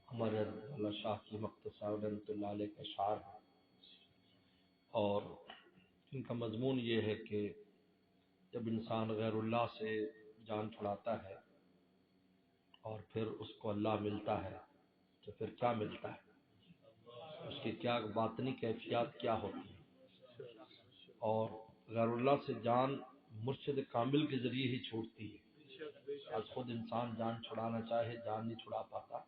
ہمارے اللہ شاہ کی مختصر رحمۃ اللہ علیہ کا اشعار ہے، اور ان کا مضمون یہ ہے کہ جب انسان غیر اللہ سے جان چھڑاتا ہے اور پھر اس کو اللہ ملتا ہے تو پھر کیا ملتا ہے، اس کی کیا باطنی کیفیات کیا ہوتی ہیں، اور غیر اللہ سے جان مرشد کامل کے ذریعے ہی چھوٹتی ہے۔ آج خود انسان جان چھڑانا چاہے جان نہیں چھڑا پاتا،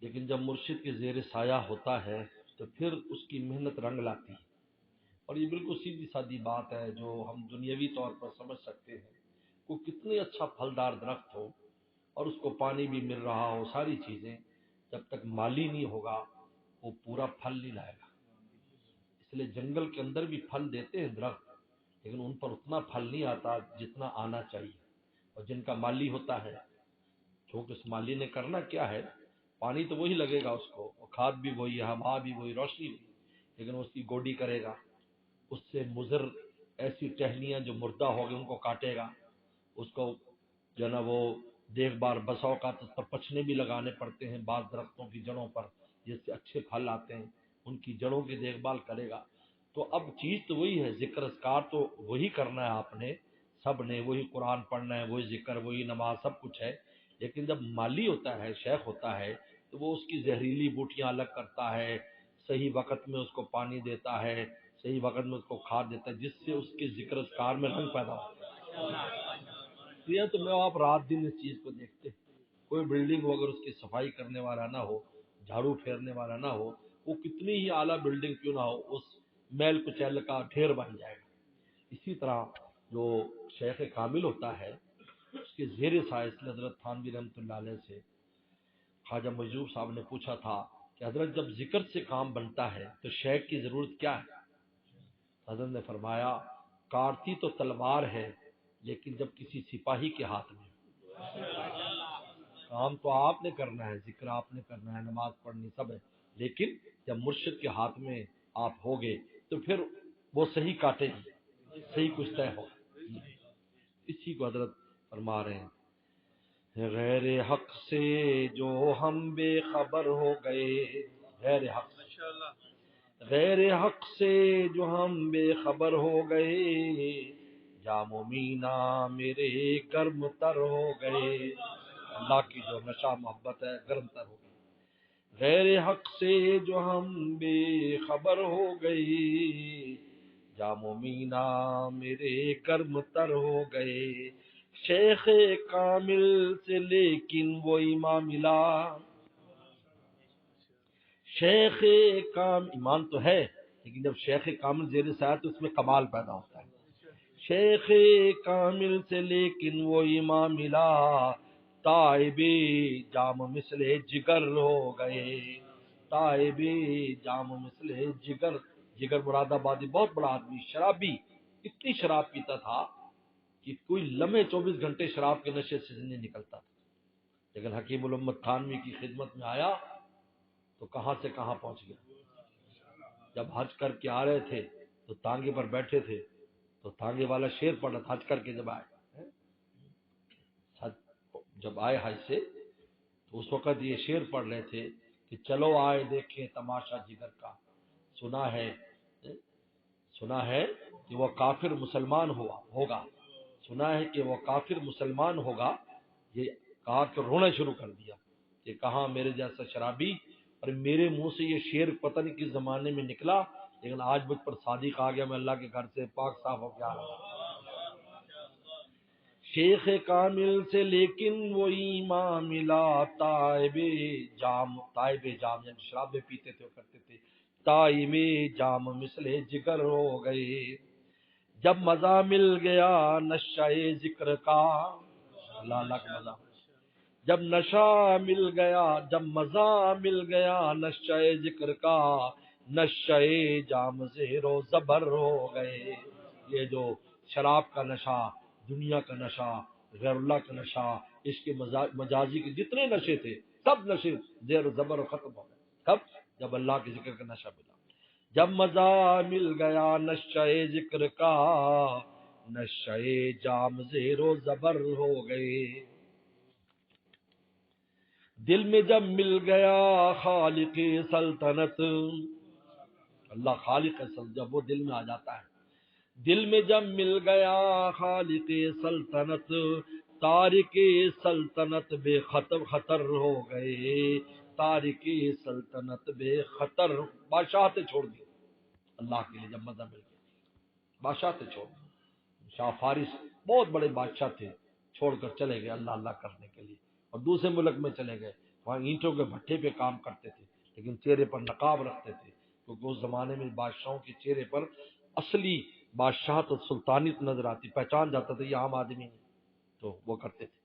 لیکن جب مرشد کے زیر سایہ ہوتا ہے تو پھر اس کی محنت رنگ لاتی ہے۔ اور یہ بالکل سیدھی سادی بات ہے جو ہم دنیاوی طور پر سمجھ سکتے ہیں۔ کوئی کتنی اچھا پھلدار درخت ہو اور اس کو پانی بھی مل رہا ہو، ساری چیزیں، جب تک مالی نہیں ہوگا وہ پورا پھل نہیں لائے گا۔ اس لیے جنگل کے اندر بھی پھل دیتے ہیں درخت، لیکن ان پر اتنا پھل نہیں آتا جتنا آنا چاہیے۔ اور جن کا مالی ہوتا ہے، کیونکہ اس مالی نے کرنا کیا ہے، پانی تو وہی لگے گا اس کو، اور کھاد بھی وہی، ہوا بھی وہی، روشنی بھی، لیکن اس کی گوڈی کرے گا، اس سے مضر ایسی ٹہنیاں جو مردہ ہو گئی ان کو کاٹے گا، اس کو جو ہے نا وہ دیکھ بھال بسا اوقات اس پر پچھنے بھی لگانے پڑتے ہیں بعض درختوں کی جڑوں پر جس سے اچھے پھل آتے ہیں، ان کی جڑوں کی دیکھ بھال کرے گا۔ تو اب چیز تو وہی ہے، ذکر اذکار تو وہی کرنا ہے، آپ نے سب نے وہی قرآن پڑھنا ہے، وہی ذکر، وہی نماز، سب کچھ ہے، لیکن جب مالی ہوتا ہے، شیخ ہوتا ہے، تو وہ اس کی زہریلی بوٹیاں الگ کرتا ہے، صحیح وقت میں اس کو پانی دیتا ہے، صحیح وقت میں اس کو کھاد دیتا ہے، جس سے اس کے ذکر اذکار میں رنگ پیدا ہوتا ہے۔ یہ تو میں آپ رات دن اس چیز کو دیکھتے ہیں۔ کوئی بلڈنگ ہو اگر اس کی صفائی کرنے والا نہ ہو، جھاڑو پھیرنے والا نہ ہو، وہ کتنی ہی اعلیٰ بلڈنگ کیوں نہ ہو، اس میل کچیل کا ڈھیر بن جائے گا۔ اسی طرح جو شیخ کامل ہوتا ہے اس کے زیر سایہ، اس لیے حضرت تھانوی رحمۃ اللہ علیہ سے خواجہ مجذوب صاحب نے پوچھا تھا کہ حضرت جب ذکر سے کام بنتا ہے تو شیخ کی ضرورت کیا ہے؟ حضرت نے فرمایا کارتی تو تلوار ہے لیکن جب کسی سپاہی کے ہاتھ میں، کام تو آپ نے کرنا ہے، ذکر آپ نے کرنا ہے، نماز پڑھنی سب ہے، لیکن جب مرشد کے ہاتھ میں آپ ہوگے تو پھر وہ صحیح کاٹے گی، صحیح کچھ طے ہو۔ اسی کو حضرت فرما رہے ہیں، غیر حق سے جو ہم بے خبر ہو گئے، غیر حق، غیر حق سے جو ہم بے خبر ہو گئے، جام و مینا میرے گرم تر ہو گئے۔ اللہ کی جو نشہ محبت ہے گرم تر ہو گئی۔ غیر حق سے جو ہم بے خبر ہو گئے، جام و مینا میرے گرم تر ہو گئے۔ شیخ کامل سے لیکن وہ ایمان ملا، شیخ کامل ایمان تو ہے لیکن جب شیخ کامل زیر سایہ تو اس میں کمال پیدا ہوتا ہے۔ شیخ کامل سے لیکن وہ ایمان ملا، تائب جام مثل جگر ہو گئے، تائب جام مثل جگر، جگر مراد آبادی بہت بڑا آدمی، شرابی، اتنی شراب پیتا تھا کہ کوئی لمحے 24 گھنٹے شراب کے نشے سے نہیں نکلتا تھا، لیکن حکیم الامت تھانوی کی خدمت میں آیا تو کہاں سے کہاں پہنچ گیا۔ جب حج کر کے آ رہے تھے تو تانگے پر بیٹھے تھے تو تانگے والا شیر پڑ رہا تھا، حج کر کے جب آئے، جب آئے حج سے تو اس وقت یہ شیر پڑھ رہے تھے کہ چلو آئے دیکھیں تماشا جگر کا، سنا ہے، سنا ہے کہ وہ کافر مسلمان ہوگا، سنا ہے کہ وہ کافر مسلمان ہوگا۔ یہ کہا کہ رونا شروع کر دیا کہ کہاں میرے جیسا شرابی، اور میرے منہ سے یہ شعر پتہ نہیں کس زمانے میں نکلا، لیکن آج مجھ پر صادق آ گیا، میں اللہ کے گھر سے پاک صاف ہو گیا۔ شیخ کامل سے لیکن وہ ایمان ملا، تائب جام، تائب جام یعنی شرابیں پیتے تھے کرتے تھے، تائب جام مثل جگر ہو گئے۔ جب مزہ مل گیا نشہ ذکر کا، اللہ اللہ کا مزہ، جب نشہ مل گیا، جب مزہ مل گیا نشہ ذکر کا، نشہ جام زیر و زبر ہو گئے۔ یہ جو شراب کا نشہ، دنیا کا نشہ، غیر اللہ کا نشہ، اس کے مجازی کے جتنے نشے تھے سب نشے زیر و زبر ختم ہو گئے۔ کب؟ جب اللہ کے ذکر کا نشہ ملا۔ جب مزہ مل گیا نشہ ذکر کا، نشہ جام زیر و زبر ہو گئے۔ دل میں جب مل گیا خالق سلطنت، اللہ خالق سلطنت جب وہ دل میں آ جاتا ہے، دل میں جب مل گیا خالق سلطنت، تارک سلطنت بے خطر خطر ہو گئے، تارک سلطنت بے خطر، بادشاہتیں چھوڑ دی اللہ کے لیے جب مزہ مل گیا، بادشاہتیں چھوڑ دی۔ شاہ فارس بہت بڑے بادشاہ تھے، چھوڑ کر چلے گئے اللہ اللہ کرنے کے لیے، اور دوسرے ملک میں چلے گئے، وہاں اینٹوں کے بھٹے پہ کام کرتے تھے، لیکن چہرے پر نقاب رکھتے تھے، کیونکہ اس زمانے میں بادشاہوں کے چہرے پر اصلی بادشاہت اور سلطانیت نظر آتی، پہچان جاتا تھا یہ عام آدمی نہیں، تو وہ کرتے تھے۔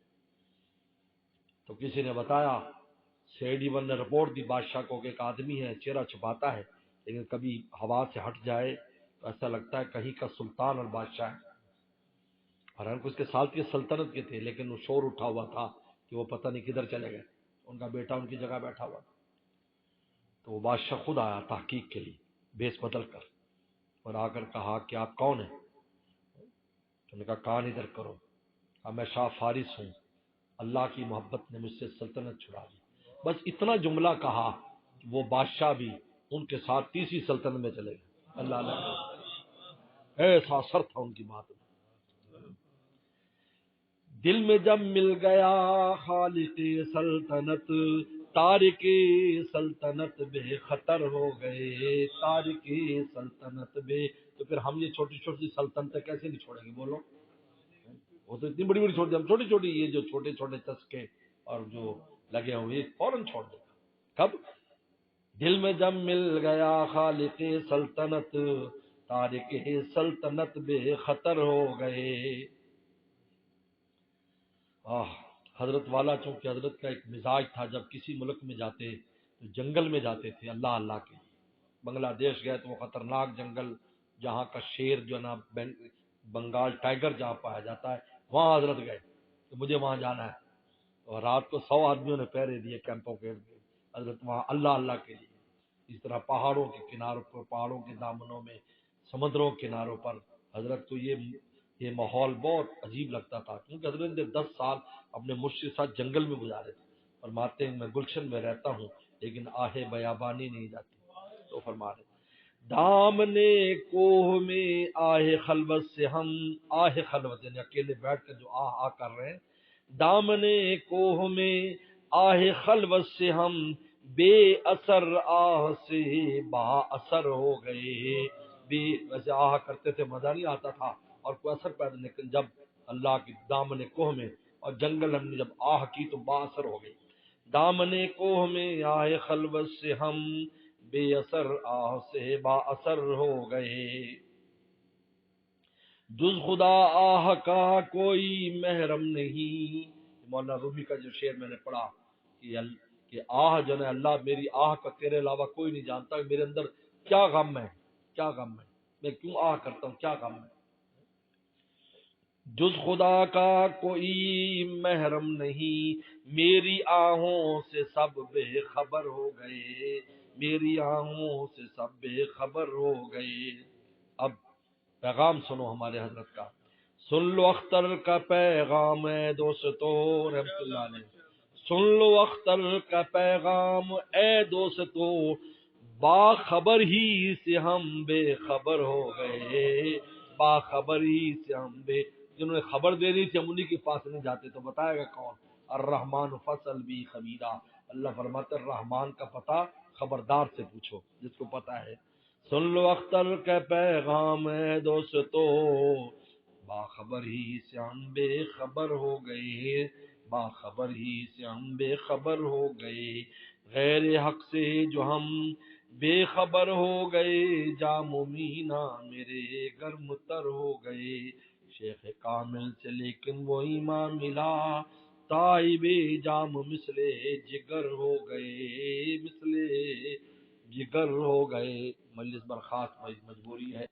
تو کسی نے بتایا، CD1 نے رپورٹ دی بادشاہ کو کہ ایک آدمی ہے چہرہ چھپاتا ہے، لیکن کبھی ہوا سے ہٹ جائے تو ایسا لگتا ہے کہیں کا سلطان اور بادشاہ ہے، حالانکہ اس کے سال کی سلطنت کے تھے، لیکن وہ شور اٹھا ہوا تھا کہ وہ پتہ نہیں کدھر چلے گئے، ان کا بیٹا ان کی جگہ بیٹھا ہوا تھا۔ تو وہ بادشاہ خود آیا تحقیق کے لیے بھیس بدل کر، اور آ کر کہا کہ آپ کون ہیں؟ تو نے کہا کان ادھر کرو، کہا میں شاہ فارس ہوں، اللہ کی محبت نے مجھ سے سلطنت چھڑا دی، بس اتنا جملہ کہا کہ وہ بادشاہ بھی ان کے ساتھ تیسری سلطنت میں چلے گئے، اللہ اللہ، ایسا اثر تھا ان کی بات میں۔ دل میں جب مل گیا خالق سلطنت، تارک سلطنت بے خطر ہو گئے، تارک سلطنت بے، تو پھر ہم یہ چھوٹی چھوٹی سلطنتیں کیسے نہیں چھوڑیں گے بولو؟ وہ تو اتنی بڑی بڑی چھوڑ دی، ہم چھوٹی چھوٹی یہ جو چھوٹے چھوٹے چسکے اور جو لگے ہوئے فوراً چھوڑ دیں گا۔ کب؟ دل میں جب مل گیا خالق سلطنت، تارک سلطنت بے خطر ہو گئے۔ حضرت والا چونکہ حضرت کا ایک مزاج تھا، جب کسی ملک میں جاتے تو جنگل میں جاتے تھے اللہ اللہ کے لیے۔ بنگلہ دیش گئے تو وہ خطرناک جنگل جہاں کا شیر جو ہے نا، بنگال ٹائیگر جہاں پایا جاتا ہے، وہاں حضرت گئے کہ مجھے وہاں جانا ہے، اور رات کو 100 آدمیوں نے پہرے دیے کیمپوں کے، حضرت وہاں اللہ اللہ کے لیے۔ اس طرح پہاڑوں کے کناروں پر، پہاڑوں کے دامنوں میں، سمندروں کے کناروں پر حضرت کو یہ ماحول بہت عجیب لگتا تھا، کیونکہ حضرت نے 10 سال اپنے مرشد کے ساتھ جنگل میں گزارے تھے۔ فرماتے ہیں میں گلشن میں رہتا ہوں لیکن آہ بیابانی نہیں جاتی، تو فرما رہے دامنے کوہ میں آہ خلوت سے ہم، آہ خلوت یعنی اکیلے بیٹھ کر جو آہ کر رہے ہیں، دامنے کوہ میں آہ خلوت سے ہم، بے اثر آہ سے با اثر ہو گئے۔ بھی ویسے آہ کرتے تھے مزہ نہیں آتا تھا اور کوئی اثر پیدا، لیکن جب اللہ کی دامن کوہ میں اور جنگل ہم نے جب آہ کی تو با اثر ہو گئی۔ دامن کوہ میں آہ خلوت سے ہم، بے اثر آہ سے با اثر ہو گئے۔ جز خدا آہ کا کوئی محرم نہیں، مولانا رومی کا جو شعر میں نے پڑھا کہ آہ جو ہے اللہ، میری آہ کا تیرے علاوہ کوئی نہیں جانتا کہ میرے اندر کیا غم ہے، کیا غم ہے، میں کیوں آہ کرتا ہوں، کیا غم ہے۔ جز خدا کا کوئی محرم نہیں، میری آہوں سے سب بے خبر ہو گئے، میری آہوں سے سب بے خبر ہو گئے۔ اب پیغام سنو ہمارے حضرت کا، سن لو اختر کا پیغام اے دوستو، رحمت اللہ علیہ، سن لو اختر کا پیغام اے دوستو، باخبر ہی سے ہم بے خبر ہو گئے، باخبر ہی سے ہم بے، جنہوں نے خبر دینی تھی ہم انہی کے پاس نہیں جاتے، تو بتائے گا کون؟ الرحمن فصل بھی خبیرہ، اللہ فرماتا ہے الرحمن کا پتہ خبردار سے پوچھو جس کو پتہ ہے۔ سن لو اختر کا پیغام ہے دوستو، باخبر ہی سے ہم بے خبر ہو گئے، باخبر ہی سے ہم بے خبر ہو گئے، غیر حق سے جو ہم بے خبر ہو گئے، جام و مینا میرے گرم تر ہو گئے، شیخ کامل سے لیکن وہ ایمان ملا، تائب جام مثل جگر ہو گئے، مثل جگر ہو گئے۔ مجلس برخاست، مجبوری ہے۔